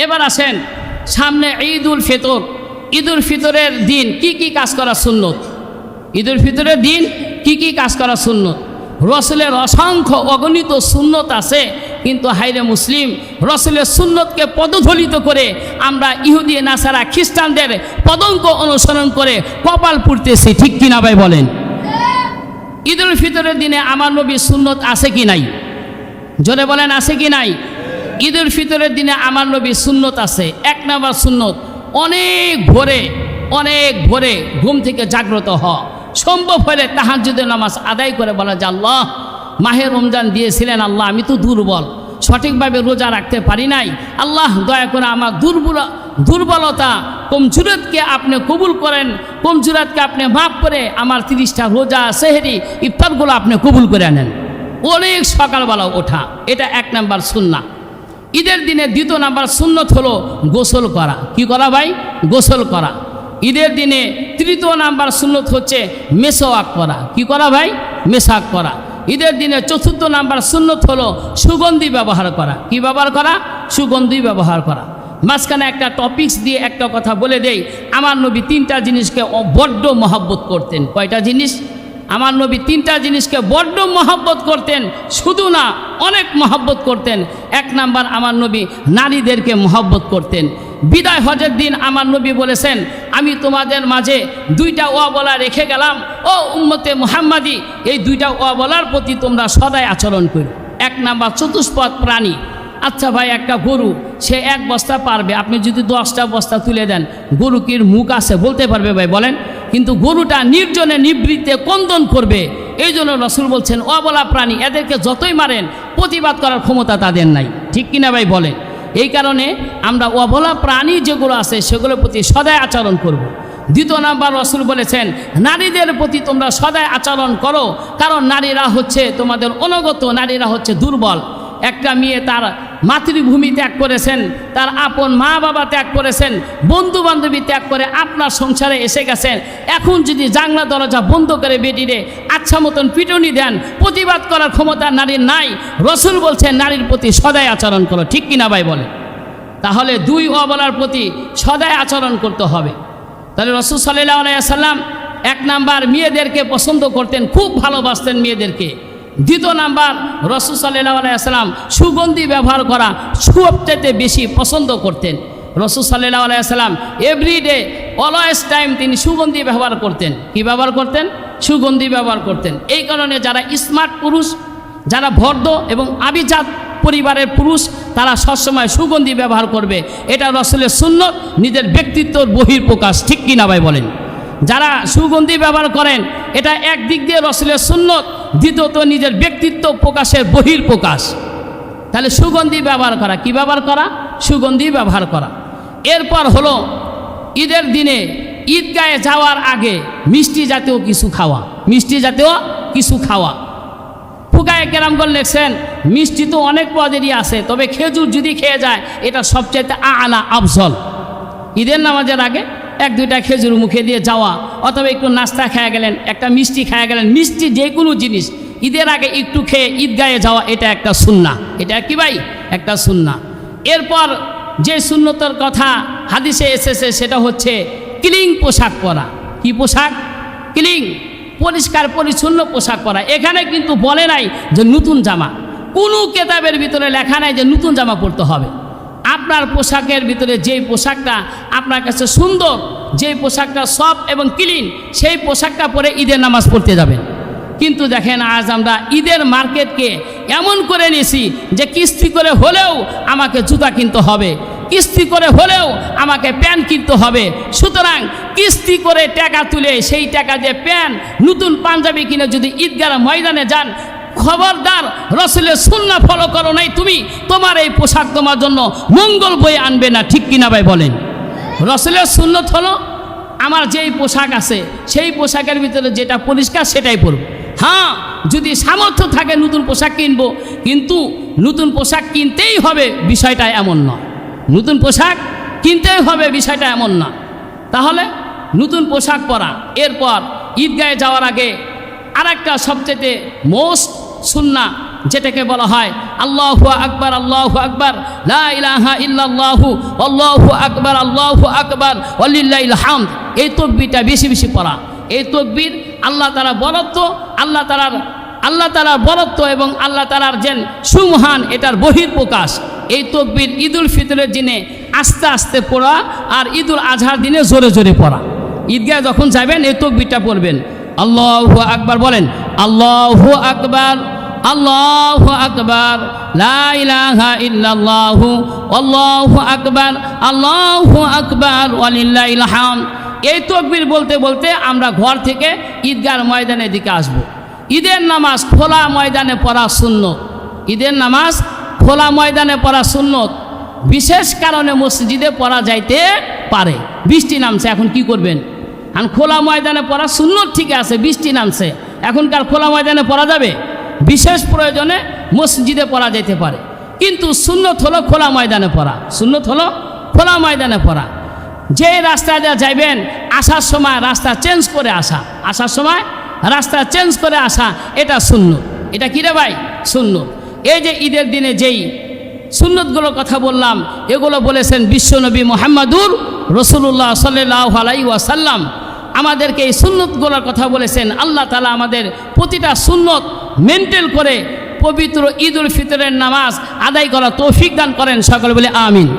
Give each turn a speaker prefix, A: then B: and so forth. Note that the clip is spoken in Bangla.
A: এবার আসেন সামনে ঈদুল ফিতর। ঈদুল ফিতরের দিন কি কি কাজ করা সুন্নত? ঈদুল ফিতরের দিন কি কি কাজ করা সুন্নত? রসুলের অসংখ্য অগণিত সুন্নত আছে, কিন্তু হাইরে মুসলিম, রসুলের সুন্নতকে পদধলিত করে আমরা ইহুদি নাসারা খ্রিস্টানদের পদঙ্ক অনুসরণ করে কপাল পুড়তেছি, ঠিক কিনা ভাই বলেন? ঈদুল ফিতরের দিনে আমার নবীর সুন্নত আছে কি নাই? জোরে বলেন, আছে কি নাই? ঈদুল ফিতরের দিনে আমার নবীর সুন্নত আছে। এক নাম্বার সুন্নত, অনেক ভোরে ঘুম থেকে জাগ্রত হওয়া, সম্ভব হলে তাহাজ্জুদের নামাজ আদায় করে বলা যে আল্লাহ মাহে রমজান দিয়েছিলেন, আল্লাহ আমি তো দুর্বল, সঠিকভাবে রোজা রাখতে পারি নাই, আল্লাহ দয়া করে আমার দুর্বলতা কমজুরতকে আপনি কবুল করেন, কমজুরতকে আপনি মাফ করে আমার 30টা রোজা সেহরি ইফতারগুলো আপনি কবুল করে আনেন। অনেক সকালবেলা ওঠা, এটা এক নাম্বার সুন্নাহ। ঈদের দিনে দ্বিতীয় নাম্বার সুন্নত হলো গোসল করা। কি করা ভাই? গোসল করা। ঈদের দিনে তৃতীয় নাম্বার সুন্নত হচ্ছে মেসওয়াক করা। কি করা ভাই? মেসওয়াক করা। ঈদের দিনে চতুর্থ নাম্বার সুন্নত হলো সুগন্ধি ব্যবহার করা। কি ব্যবহার করা? সুগন্ধি ব্যবহার করা। মাঝখানে একটা টপিকস দিয়ে একটা কথা বলে দেই, আমার নবী 3টা জিনিসকে বড্ড মহব্বত করতেন। কয়টা জিনিস? আমার নবী 3টা জিনিসকে বড্ড মহব্বত করতেন, শুধু না অনেক মহব্বত করতেন। এক নাম্বার, আমার নবী নারীদেরকে মহব্বত করতেন। বিদায় হজের দিন আমার নবী বলেছেন, আমি তোমাদের মাঝে 2টা ওয়াবলা রেখে গেলাম, ও উম্মতে মুহাম্মাদি, এই 2টা ওয়াবলার প্রতি তোমরা সদাই আচরণ করো। এক নাম্বার চতুষ্পদ প্রাণী। আচ্ছা ভাই, একটা গরু সে 1 বস্তা পারবে, আপনি যদি 10টা বস্তা তুলে দেন, গরু কির মুখ আছে বলতে পারবে ভাই বলেন? কিন্তু গরুটা নির্জনে নিবৃত্তে কন্দন করবে। এই জন্য রসুল বলছেন অবলা প্রাণী, এদেরকে যতই মারেন প্রতিবাদ করার ক্ষমতা তাদের নাই, ঠিক কিনা ভাই বলেন? এই কারণে আমরা অবলা প্রাণী যেগুলো আছে সেগুলোর প্রতি সদাই আচরণ করব। দ্বিতীয় নাম্বার, রসুল বলেছেন নারীদের প্রতি তোমরা সদাই আচরণ করো, কারণ নারীরা হচ্ছে তোমাদের অনুগত, নারীরা হচ্ছে দুর্বল। একটা মেয়ে তার মাতৃভূমি ত্যাগ করেছেন, তার আপন মা বাবা ত্যাগ করেছেন, বন্ধু বান্ধবী ত্যাগ করে আপনার সংসারে এসে গেছেন। এখন যদি জানলা দরজা বন্ধ করে বেটিরে আচ্ছা মতন পিটুনি দেন, প্রতিবাদ করার ক্ষমতা নারীর নাই। রসুল বলছেন নারীর প্রতি সদাই আচরণ করো, ঠিক কিনা ভাই বলে? তাহলে 2 অবলার প্রতি সদাই আচরণ করতে হবে। তাহলে রসুল সাল্লাল্লাহু আলাইহি ওয়াসাল্লাম 1 নাম্বার মেয়েদেরকে পছন্দ করতেন, খুব ভালোবাসতেন মেয়েদেরকে। দ্বিতীয় নাম্বার, রসুল সাল্লাল্লাহু আলাইহি ওয়াসাল্লাম সুগন্ধি ব্যবহার করা সবচেয়ে বেশি পছন্দ করতেন। রসুল সাল্লাল্লাহু আলাইহি ওয়াসাল্লাম এভরিডে অলওয়েজ টাইম তিনি সুগন্ধি ব্যবহার করতেন। কি ব্যবহার করতেন? সুগন্ধি ব্যবহার করতেন। এই কারণে যারা স্মার্ট পুরুষ, যারা ভদ্র এবং আভিজাত পরিবারের পুরুষ, তারা সবসময় সুগন্ধি ব্যবহার করবে। এটা রসুলের সুন্নত, নিজের ব্যক্তিত্বর বহিঃপ্রকাশ, ঠিক কিনা ভাই বলেন? যারা সুগন্ধি ব্যবহার করেন, এটা একদিক দিয়ে রসুলের সুন্নত, দ্বিতীয়ত নিজের ব্যক্তিত্ব প্রকাশের বহিঃপ্রকাশ। তাহলে সুগন্ধি ব্যবহার করা। কি ব্যবহার করা? সুগন্ধি ব্যবহার করা। এরপর হলো ঈদের দিনে ঈদগাহে যাওয়ার আগে মিষ্টি জাতীয় কিছু খাওয়া। মিষ্টি জাতীয় কিছু খাওয়া। ফুকায়ে কেরামগণ লিখছেন মিষ্টি তো অনেক পদেরই আছে, তবে খেজুর যদি খেয়ে যায় এটা সবচাইতে আলা আফজল। ঈদের নামাজের আগে 1-2টা খেজুর মুখে দিয়ে যাওয়া, অথবা একটু নাস্তা খেয়ে গেলেন, একটা মিষ্টি খেয়ে গেলেন। মিষ্টি যে কোনো জিনিস ঈদের আগে একটু খেয়ে ঈদগাহে যাওয়া, এটা একটা সুন্নাহ। এটা কি ভাই? একটা সুন্নাহ। এরপর যে সুন্নতের কথা হাদিসে এসেছে সেটা হচ্ছে ক্লিন পোশাক পরা। কি পোশাক? ক্লিন, পরিষ্কার পরিচ্ছন্ন পোশাক পরা। এখানে কিন্তু বলে নাই যে নতুন জামা, কোনো কেতাবের ভিতরে লেখা নাই যে নতুন জামা পরতে হবে। আপনার পোশাকের ভিতরে যেই পোশাকটা আপনার কাছে সুন্দর, যেই পোশাকটা সফট এবং ক্লিন, সেই পোশাকটা পরে ঈদের নামাজ পড়তে যাবেন। কিন্তু দেখেন আজ আমরা ঈদের মার্কেটকে এমন করে নিয়েছি যে কিস্তি করে হলেও আমাকে জুতা কিনতে হবে, কিস্তি করে হলেও আমাকে প্যান্ট কিনতে হবে। সুতরাং কিস্তি করে টাকা তুলে সেই টাকা দিয়ে প্যান্ট, নতুন পাঞ্জাবি কিনে যদি ঈদগাহ ময়দানে যান, খবরদার, রসুলের সুন্নাহ ফলো করো নাই তুমি, তোমার এই পোশাক তোমার জন্য মঙ্গল বয়ে আনবে না, ঠিক কিনা ভাই বলেন? রসুলের সুন্নত হলো আমার যেই পোশাক আছে সেই পোশাকের ভিতরে যেটা পরিষ্কার সেটাই পরব। হ্যাঁ, যদি সামর্থ্য থাকে নতুন পোশাক কিনবো, কিন্তু নতুন পোশাক কিনতেই হবে বিষয়টা এমন নয়। নতুন পোশাক কিনতেই হবে বিষয়টা এমন না। তাহলে নতুন পোশাক পরা। এরপর ঈদগাহে যাওয়ার আগে আরেকটা সবচেয়ে মোস্ট সুন্নাহ যেটাকে বলা হয় আল্লাহু আকবার লা ইলাহা ইল্লাল্লাহু আল্লাহু আকবার ওয়ালিল্লাহিল হামদ। এই তাকবীরটা বেশি বেশি পড়া। এই তাকবীর আল্লাহ তাআলা বরত্ব, আল্লাহ তাআলার বরত্ব এবং আল্লাহ তাআলার যেন সুমহান এটার বহির্প্রকাশ। এই তাকবীর ঈদুল ফিতরের দিনে আস্তে আস্তে পড়া আর ঈদুল আজহার দিনে জোরে জোরে পড়া। ঈদগাহ যখন যাবেন এই তাকবীরটা পড়বেন। আল্লাহু আকবার বলেন, আল্লাহু আকবার লা ইলাহা ইল্লাল্লাহু আল্লাহু আকবার ওয়ালিল্লাহিল হামদ। এই তাকবীর বলতে বলতে আমরা ঘর থেকে ঈদগাহর ময়দানের দিকে আসব। ঈদের নামাজ খোলা ময়দানে পড়া সুন্নত। ঈদের নামাজ খোলা ময়দানে পড়া সুন্নত। বিশেষ কারণে মসজিদে পড়া যাইতে পারে। বৃষ্টি নামছে, এখন কি করবেন? এখন খোলা ময়দানে পড়া সুন্নত ঠিক আছে, বৃষ্টি নামছে, এখনকার খোলা ময়দানে পড়া যাবে? বিশেষ প্রয়োজনে মসজিদে পড়া যেতে পারে, কিন্তু সুন্নত হলো খোলা ময়দানে পড়া। সুন্নত হলো খোলা ময়দানে পড়া। যে রাস্তা দিয়ে যাইবেন আসার সময় রাস্তা চেঞ্জ করে আসা, আসার সময় রাস্তা চেঞ্জ করে আসা, এটা সুন্নত। এটা কি রে ভাই? সুন্নত। এই যে ঈদের দিনে যেই সুন্নতগুলোর কথা বললাম, এগুলো বলেছেন বিশ্বনবী মুহাম্মদুর রাসূলুল্লাহ সাল্লাল্লাহু আলাইহি ওয়াসাল্লাম। আমাদেরকে এই সুন্নতগুলোর কথা বলেছেন। আল্লাহ তাআলা আমাদের প্রতিটা সুন্নত মেনটেন করে পবিত্র ঈদুল ফিতরের নামাজ আদায় করা তৌফিক দান করেন। সকলে বলে আমিন।